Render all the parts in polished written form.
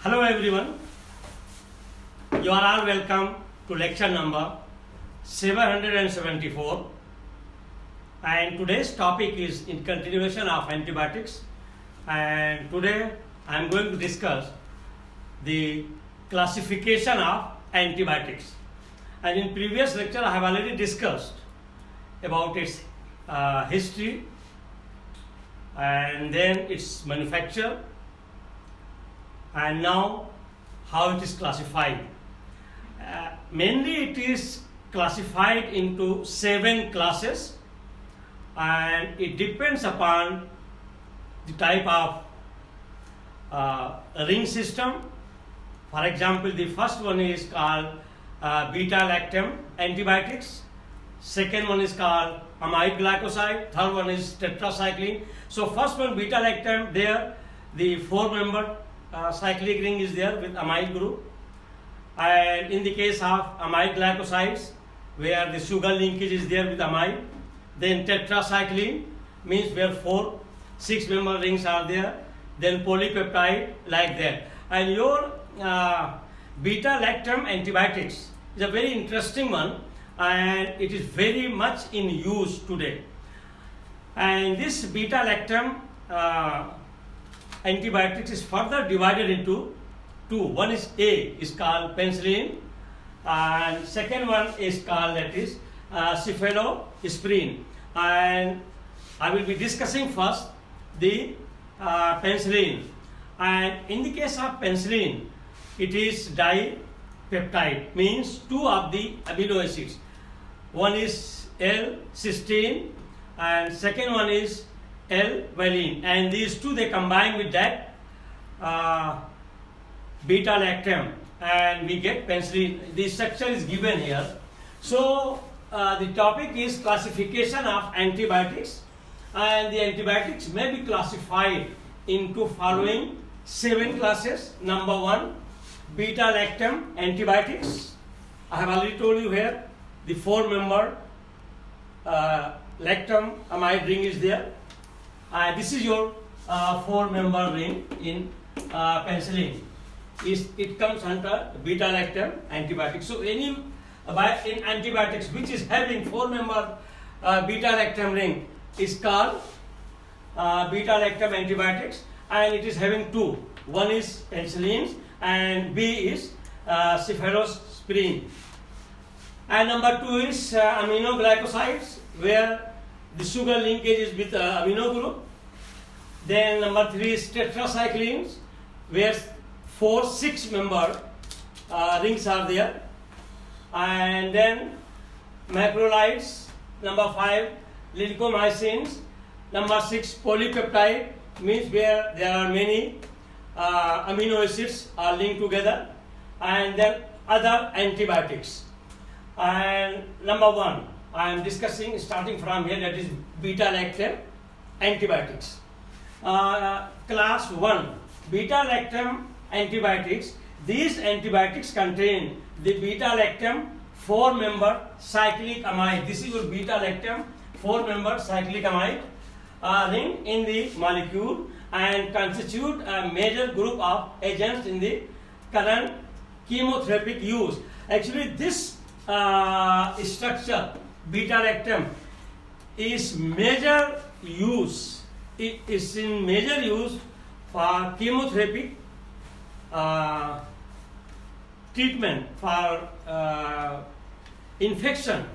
Hello everyone, you are all welcome to lecture number 774, and today's topic is in continuation of antibiotics, and today I am going to discuss the classification of antibiotics. And in previous lecture I have already discussed about its history and then its manufacture, and now how it is classified. Mainly it is classified into 7 classes, and it depends upon the type of ring system. For example, the first one is called beta-lactam antibiotics, second one is called amide glycoside, third one is tetracycline. So first one, beta-lactam, there the 4-member cyclic ring is there with amide group, and in the case of amide glycosides where the sugar linkage is there with amide, then tetracycline means where 6-member rings are there, then polypeptide, like that. And your beta-lactam antibiotics is a very interesting one, and it is very much in use today. And this beta-lactam antibiotics is further divided into 2. One is A is called penicillin, and second one is called cephalosporin. And I will be discussing first the penicillin. And in the case of penicillin, it is dipeptide, means 2 of the amino acids. One is L-cysteine and second one is L-valine, and these 2 they combine with that beta-lactam and we get penicillin. The structure is given here. So the topic is classification of antibiotics, and the antibiotics may be classified into following 7 classes. Number 1, beta-lactam antibiotics. I have already told you here the 4-member lactam amide ring is there. This is your 4-member ring in penicillin. It comes under beta-lactam antibiotics. So in antibiotics which is having 4-member beta-lactam ring is called beta-lactam antibiotics, and it is having 2. One is penicillin and B is cephalosporin. And number 2 is aminoglycosides, where the sugar linkage is with amino group. Then number 3 is tetracyclines, where 6-member rings are there. And then macrolides, number 5 lincomycins, number 6 polypeptide, means where there are many amino acids are linked together, and then other antibiotics. And number 1 I am discussing starting from here, that is beta-lactam antibiotics. Class 1, beta-lactam antibiotics. These antibiotics contain the beta-lactam 4-member cyclic amide. This is your beta-lactam 4-member cyclic amide ring in the molecule, and constitute a major group of agents in the current chemotherapeutic use. Actually, this structure beta-lactam is major use. It is in major use for chemotherapy treatment for infection,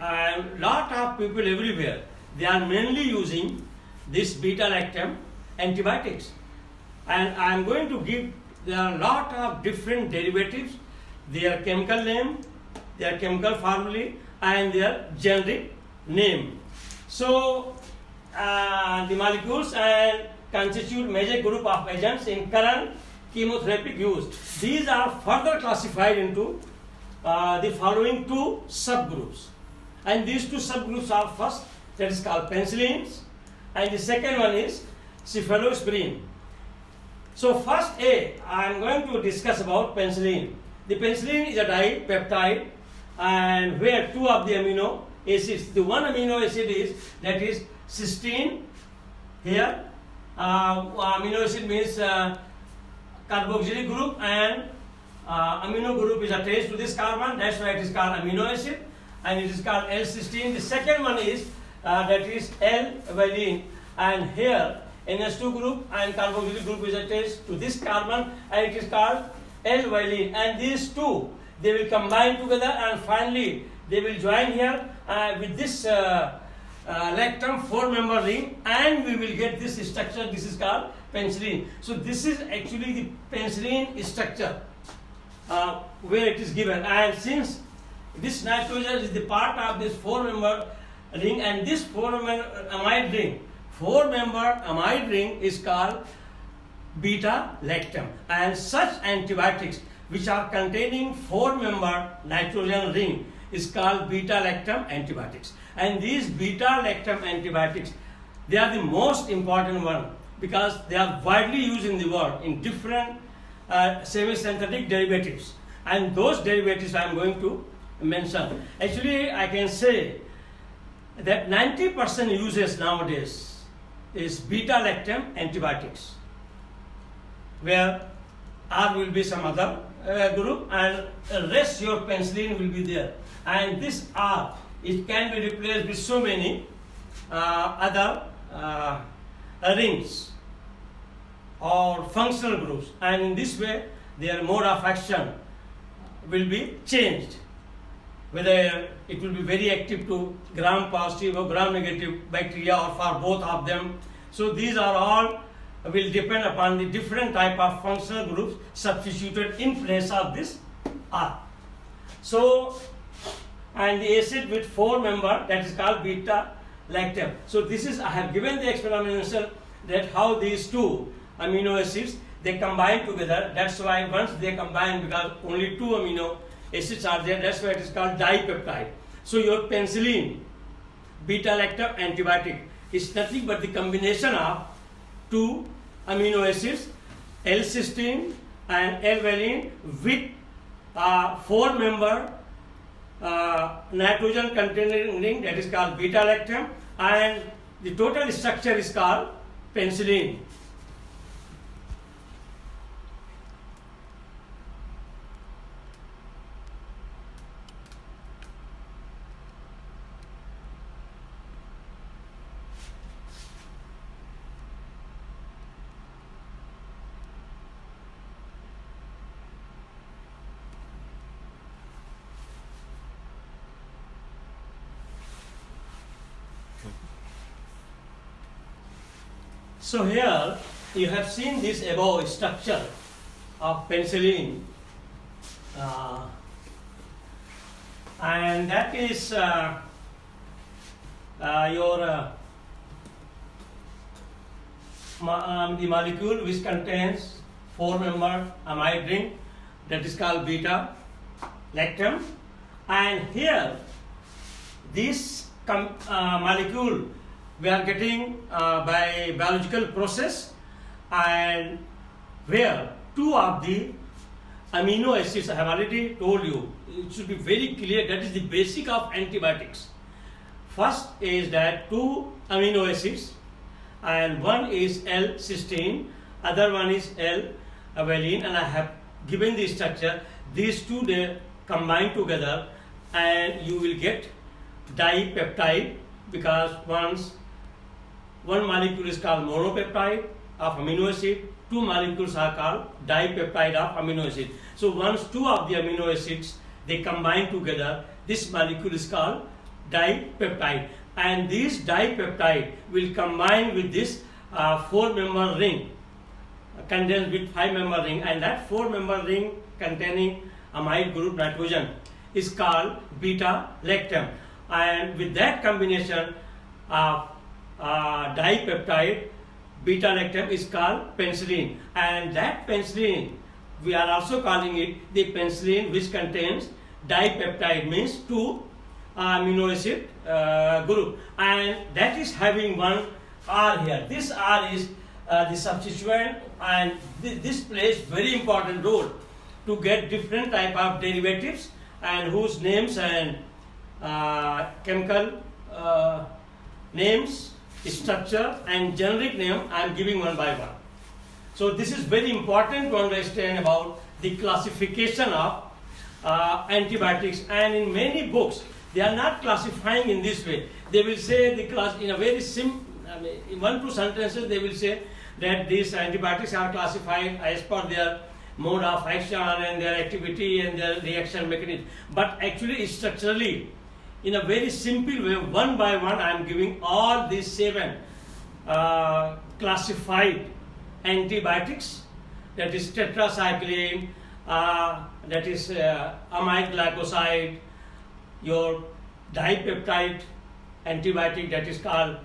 and lot of people everywhere they are mainly using this beta-lactam antibiotics. And I am going to give, there are a lot of different derivatives, their chemical name, their chemical formulae, and their generic name. So the molecules and constitute major group of agents in current chemotherapeutic use. These are further classified into the following 2 subgroups, and these 2 subgroups are first, that is called penicillins, and the second one is cephalosporin. So first I am going to discuss about penicillin. The penicillin is a dipeptide, and where 2 of the amino acids, the one amino acid is, that is cysteine here, amino acid means carboxylic group and amino group is attached to this carbon. That's why it is called amino acid, and it is called L-cysteine. The second one is that is L-valine, and here NH2 group and carboxylic group is attached to this carbon, and it is called L-valine. And these two, they will combine together, and finally they will join here with this lactam 4-member ring, and we will get this structure. This is called penicillin. So this is actually the penicillin structure where it is given. And since this nitrogen is the part of this 4-member ring, and this 4-member amide ring is called beta lactam, and such antibiotics which are containing 4-member nitrogen ring is called beta lactam antibiotics. And these beta lactam antibiotics, they are the most important one because they are widely used in the world in different semi-synthetic derivatives, and those derivatives I am going to mention. Actually, I can say that 90% uses nowadays is beta lactam antibiotics, where R will be some other group, and rest your penicillin will be there. And this R, it can be replaced with so many other rings or functional groups, and in this way their mode of action will be changed, whether it will be very active to gram positive or gram negative bacteria, or for both of them. So these are all will depend upon the different type of functional groups substituted in place of this R. So, and the acid with 4-member, that is called beta lactam. So this is, I have given the explanation that how these two amino acids, they combine together. That's why once they combine, because only 2 amino acids are there, that's why it is called dipeptide. So your penicillin beta lactam antibiotic is nothing but the combination of 2 amino acids, L-cysteine and L-valine, with 4-member nitrogen containing ring, that is called beta lactam, and the total structure is called penicillin. So here you have seen this above structure of penicillin, and that is your the molecule which contains 4-member amide ring, that is called beta lactam, and here this molecule we are getting by biological process, and where 2 of the amino acids, I have already told you, it should be very clear, that is the basic of antibiotics. First is that 2 amino acids, and one is L-cysteine, other one is L-valine, and I have given the structure. These two, they combine together and you will get dipeptide, because one molecule is called monopeptide of amino acid, 2 molecules are called dipeptide of amino acid. So once 2 of the amino acids, they combine together, this molecule is called dipeptide, and this dipeptide will combine with this 4-member ring condensed with 5-member ring, and that 4-member ring containing amide group nitrogen is called beta lactam, and with that combination of dipeptide beta lactam is called penicillin, and that penicillin we are also calling it the penicillin which contains dipeptide, means 2 amino acid group, and that is having one R here. This R is the substituent, and this plays very important role to get different type of derivatives and whose names and chemical names, structure and generic name I am giving one by one. So this is very important to understand about the classification of antibiotics. And in many books, they are not classifying in this way. They will say the class in a very simple, in 1-2 sentences, they will say that these antibiotics are classified as per their mode of action and their activity and their reaction mechanism. But actually, structurally, in a very simple way, one by one, I am giving all these 7 classified antibiotics. That is tetracycline, that is amide glycoside, your dipeptide antibiotic that is called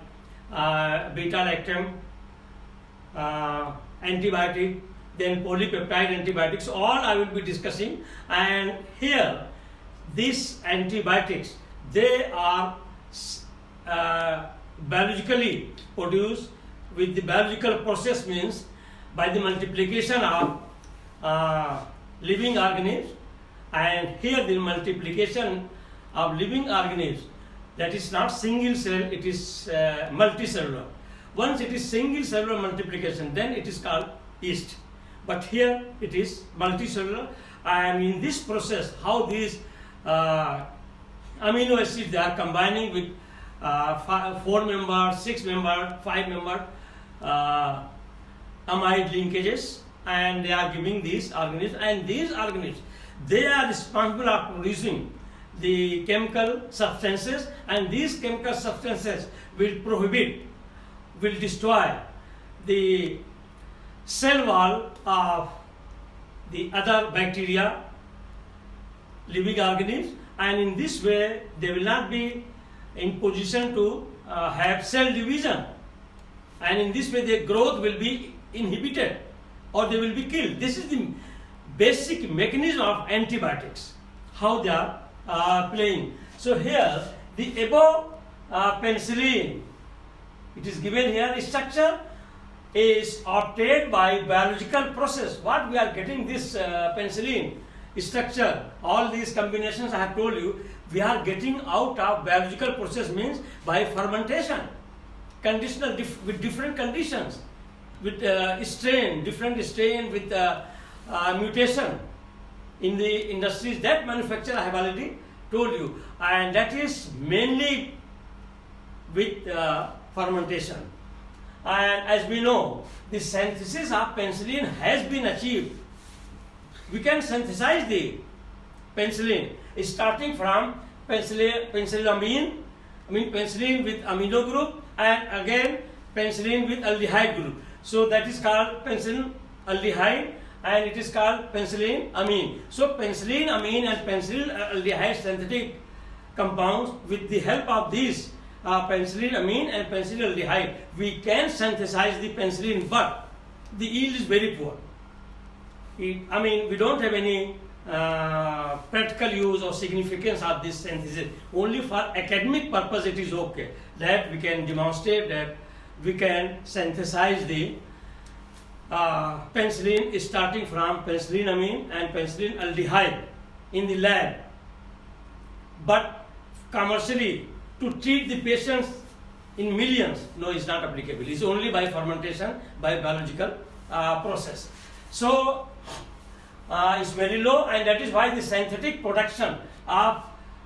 beta-lactam antibiotic, then polypeptide antibiotics. All I will be discussing. And here, these antibiotics, they are biologically produced with the biological process, means by the multiplication of living organisms. And here the multiplication of living organisms, that is not single cell, it is multicellular. Once it is single cellular multiplication, then it is called yeast. But here it is multicellular, and in this process, how these amino acids, they are combining with 4-member, 6-member, 5-member amide linkages, and they are giving these organisms. And these organisms, they are responsible for producing the chemical substances, and these chemical substances will prohibit, will destroy the cell wall of the other bacteria, living organisms, and in this way they will not be in position to have cell division, and in this way their growth will be inhibited or they will be killed. This is the basic mechanism of antibiotics, how they are playing. So here the above penicillin, it is given here, structure is obtained by biological process. What we are getting this penicillin structure, all these combinations I have told you, we are getting out of biological process, means by fermentation, conditional with different conditions, with strain, different strain with mutation in the industries that manufacture, I have already told you, and that is mainly with fermentation. And as we know, the synthesis of penicillin has been achieved. We can synthesize the penicillin starting from penicillamine, penicillin with amino group, and again penicillin with aldehyde group. So that is called penicillin aldehyde, and it is called penicillin amine. So penicillin amine and penicillin aldehyde synthetic compounds, with the help of these penicillin amine and penicillin aldehyde, we can synthesize the penicillin, but the yield is very poor. We don't have any practical use or significance of this synthesis. Only for academic purpose it is okay, that we can demonstrate that we can synthesize the penicillin starting from penicillin amine and penicillin aldehyde in the lab. But commercially, to treat the patients in millions, no, it's not applicable. It's only by fermentation, by biological process. So it's very low, and that is why the synthetic production of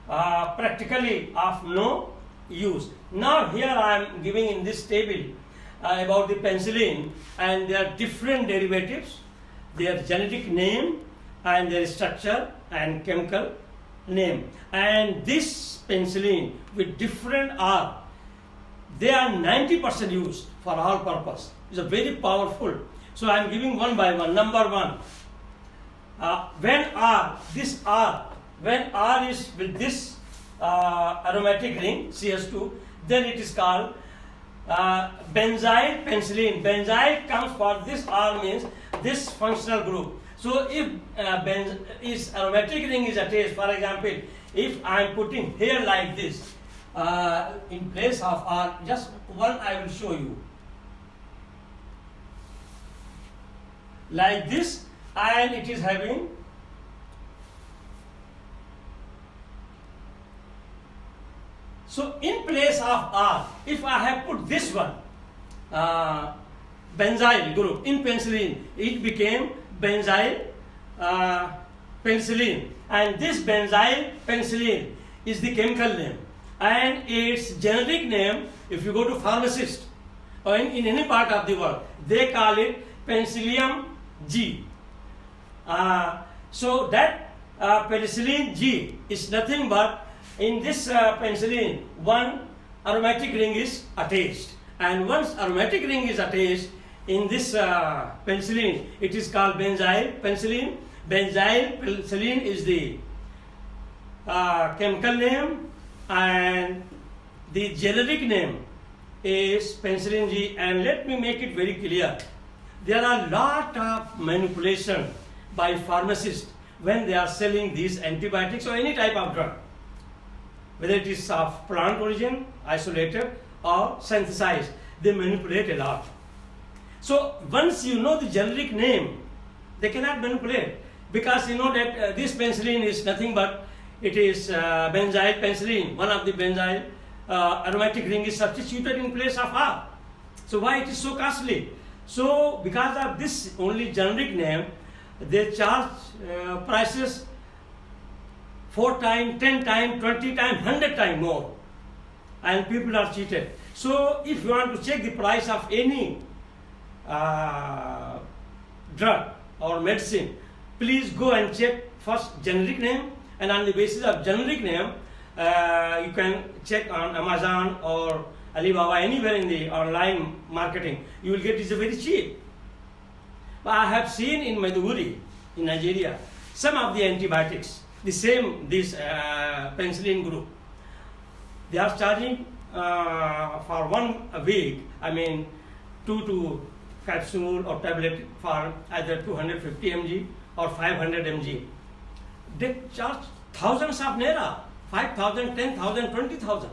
practically of no use. Now here I am giving in this table about the penicillin and their different derivatives, their genetic name and their structure and chemical name. And this penicillin with different R, they are 90% used for all purpose. It's a very powerful. So I am giving one by one. Number one, when R is with this aromatic ring CH2, then it is called benzyl penicillin. Benzyl comes for this R, means this functional group. So if is aromatic ring is attached, for example, if I am putting here like this, in place of R, just one I will show you. Like this, and it is having so in place of R, if I have put this one, benzyl group in penicillin. It became benzyl penicillin, and this benzyl penicillin is the chemical name, and its generic name, if you go to pharmacist or in any part of the world, they call it penicillium G. So that penicillin G is nothing but, in this penicillin, one aromatic ring is attached, and once aromatic ring is attached in this penicillin, it is called benzyl penicillin. Benzyl penicillin is the chemical name, and the generic name is penicillin G. And let me make it very clear, there are a lot of manipulation by pharmacists when they are selling these antibiotics or any type of drug, whether it is of plant origin, isolated or synthesized. They manipulate a lot. So once you know the generic name, they cannot manipulate, because you know that this penicillin is nothing but, it is benzyl penicillin. One of the benzyl aromatic ring is substituted in place of R. So why it is so costly? So because of this only generic name, they charge prices 4 times, 10 times, 20 times, 100 times more, and people are cheated. So if you want to check the price of any drug or medicine, please go and check first generic name, and on the basis of generic name, you can check on Amazon or Alibaba, anywhere in the online marketing, you will get it very cheap. But I have seen in Maiduguri, in Nigeria, some of the antibiotics, this penicillin group, they are charging for 1 week, 2 capsule or tablet for either 250 mg or 500 mg. They charge thousands of naira, 5,000, 10,000, 20,000.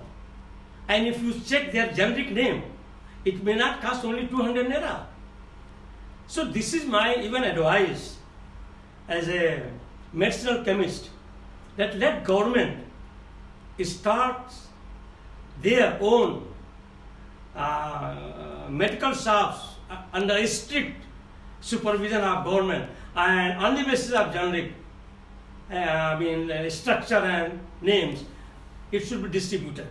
And if you check their generic name, it may not cost only 200 naira. So this is my even advice as a medicinal chemist, that let government start their own medical shops under strict supervision of government, and on the basis of generic structure and names, it should be distributed.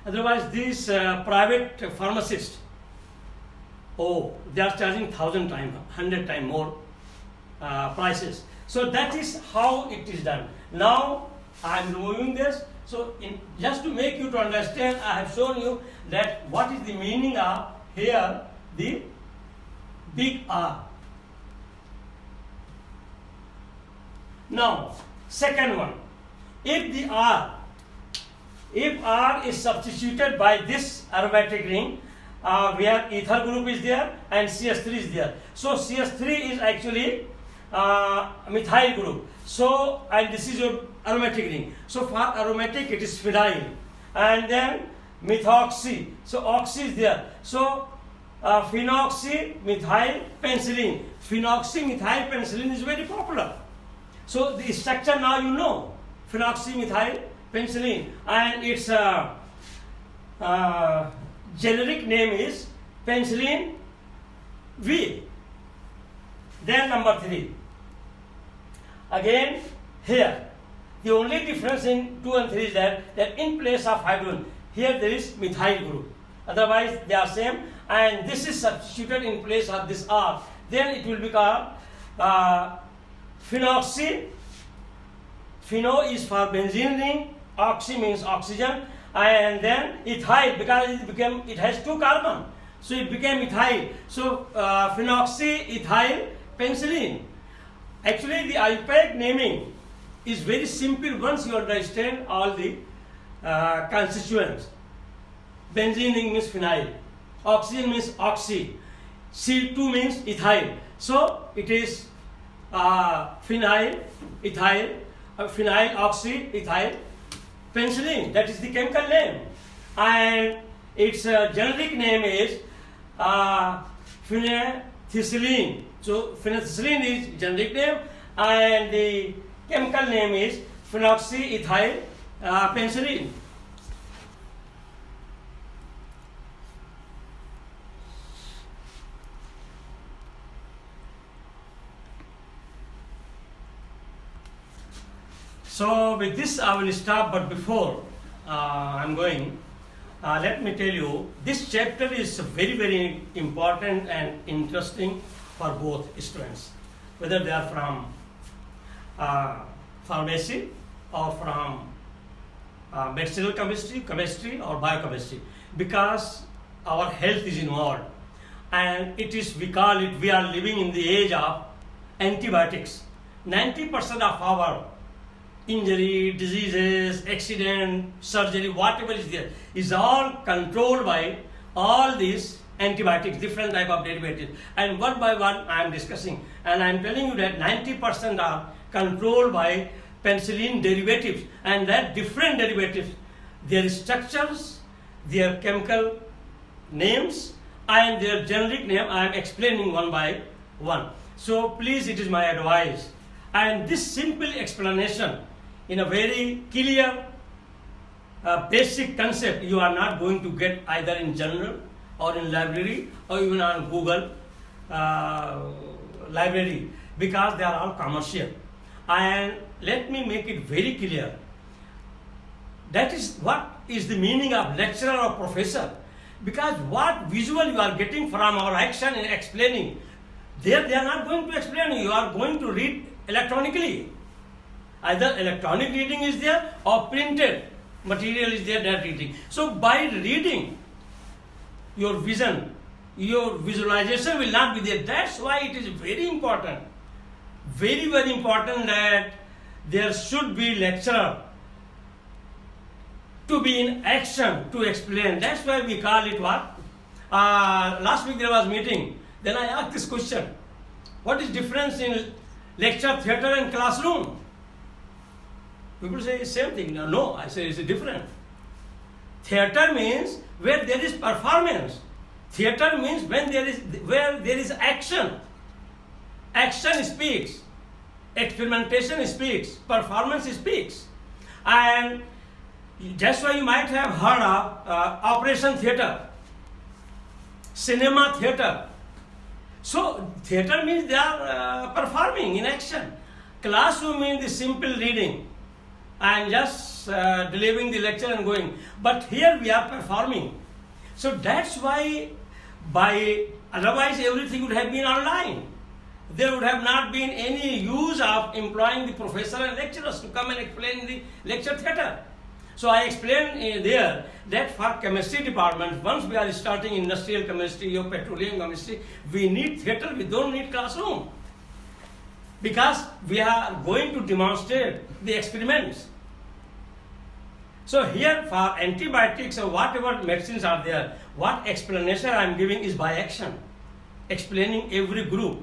Otherwise, these private pharmacists, they are charging 1,000 times, 100 times more prices. So that is how it is done. Now I am removing this. So just to make you to understand, I have shown you that what is the meaning of here the big R. Now second one, if R is substituted by this aromatic ring, where ethyl group is there and CH3 is there. So CH3 is actually methyl group. So, and this is your aromatic ring. So for aromatic it is phenyl, and then methoxy. So oxy is there. So phenoxy methyl penicillin. Phenoxy methyl penicillin is very popular. So the structure now you know. Phenoxy methyl penicillin, and its generic name is penicillin V. Then number 3. Again here, the only difference in 2 and 3 is that in place of hydrogen, here there is methyl group. Otherwise they are same, and this is substituted in place of this R. Then it will be called phenoxy. Pheno is for benzene ring, oxy means oxygen, and then ethyl, because it has 2 carbon, so it became ethyl. So phenoxy ethyl penicillin. Actually the alphabet naming is very simple once you understand all the constituents. Benzene ring means phenyl, oxygen means oxy, C2 means ethyl. So it is phenyl, ethyl, phenyl, oxy, ethyl, penicillin. That is the chemical name, and its generic name is phenethicillin. So phenethicillin is generic name, and the chemical name is phenoxyethyl penicillin. So with this I will stop, but before I'm going, let me tell you, this chapter is very, very important and interesting for both students, whether they are from pharmacy or from medicinal chemistry or biochemistry, because our health is involved, and we are living in the age of antibiotics. 90% of our injury, diseases, accident, surgery, whatever is there, is all controlled by all these antibiotics, different type of derivatives. And one by one I am discussing, and I am telling you that 90% are controlled by penicillin derivatives, and that different derivatives, their structures, their chemical names, and their generic name I am explaining one by one. So please, it is my advice, and this simple explanation in a very clear basic concept you are not going to get either in journal or in library or even on Google library, because they are all commercial. And let me make it very clear, that is what is the meaning of lecturer or professor, because what visual you are getting from our action in explaining, there they are not going to explain, you are going to read electronically. Either electronic reading is there or printed material is there, that reading. So by reading, your vision, your visualization will not be there. That's why it is very important, very, very important that there should be lecturer to be in action to explain. That's why we call it what? Last week there was meeting. Then I asked this question: what is difference in lecture theatre and classroom? People say same thing. No, I say it's different. Theatre means where there is performance. Theatre means where there is action. Action speaks. Experimentation speaks. Performance speaks. And that's why you might have heard of operation theatre, cinema theatre. So theatre means they are performing in action. Classroom means the simple reading and just delivering the lecture and going. But here we are performing. So that's why otherwise everything would have been online. There would have not been any use of employing the professor and lecturers to come and explain the lecture theatre. So I explained there that for chemistry department, once we are starting industrial chemistry or petroleum chemistry, we need theatre, we don't need classroom. Because we are going to demonstrate the experiments. So here for antibiotics or whatever medicines are there, what explanation I am giving is by action. Explaining every group,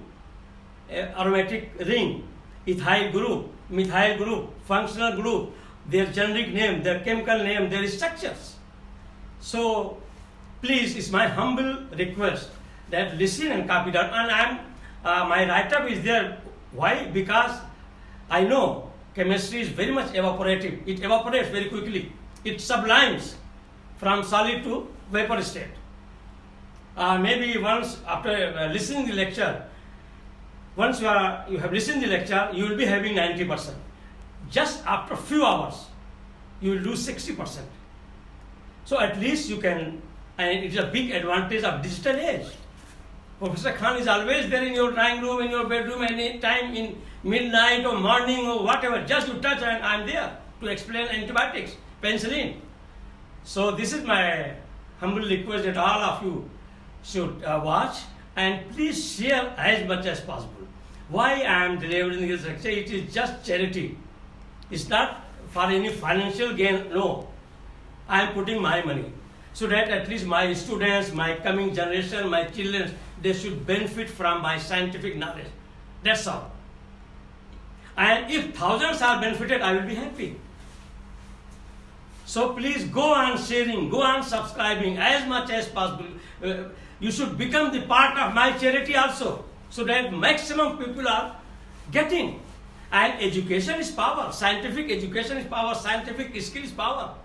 aromatic ring, ethyl group, methyl group, functional group, their generic name, their chemical name, their structures. So please, it's my humble request that listen and copy that. And my write-up is there. Why? Because I know chemistry is very much evaporative. It evaporates very quickly. It sublimes from solid to vapor state. Maybe once after listening the lecture, once you have listened the lecture, you will be having 90%. Just after a few hours, you will lose 60%. So at least you can, and it is a big advantage of digital age. Professor Khan is always there in your drawing room, in your bedroom, any time in midnight or morning or whatever. Just you touch and I am there to explain antibiotics, penicillin. So this is my humble request that all of you should watch and please share as much as possible. Why I am delivering this lecture? It is just charity. It's not for any financial gain, no. I am putting my money so that at least my students, my coming generation, my children, they should benefit from my scientific knowledge. That's all. And if thousands are benefited, I will be happy. So please go on sharing, go on subscribing as much as possible. You should become the part of my charity also, so that maximum people are getting. And education is power. Scientific education is power. Scientific skill is power.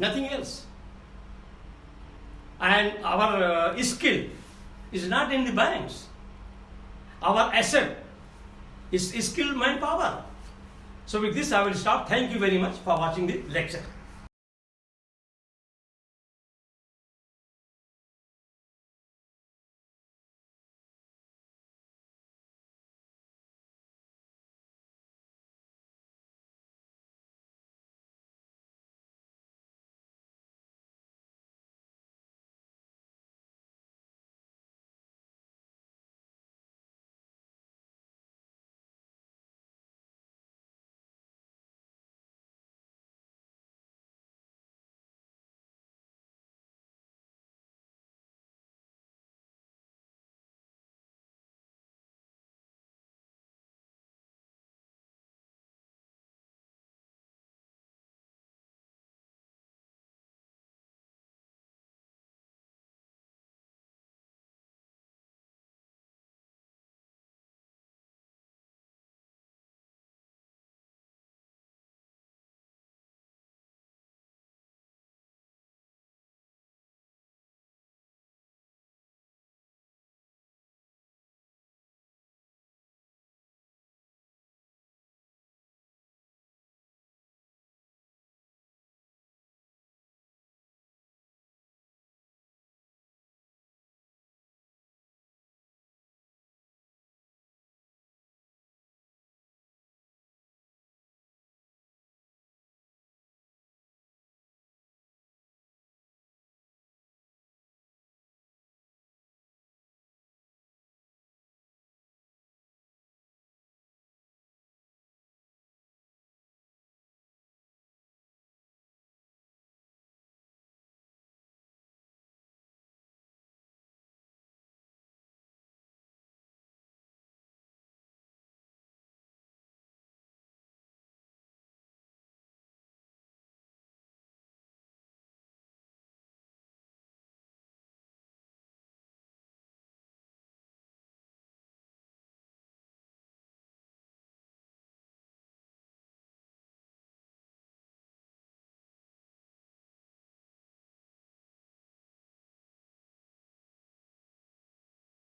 Nothing else. And our skill is not in the banks. Our asset is skill, manpower. So with this I will stop. Thank you very much for watching the lecture.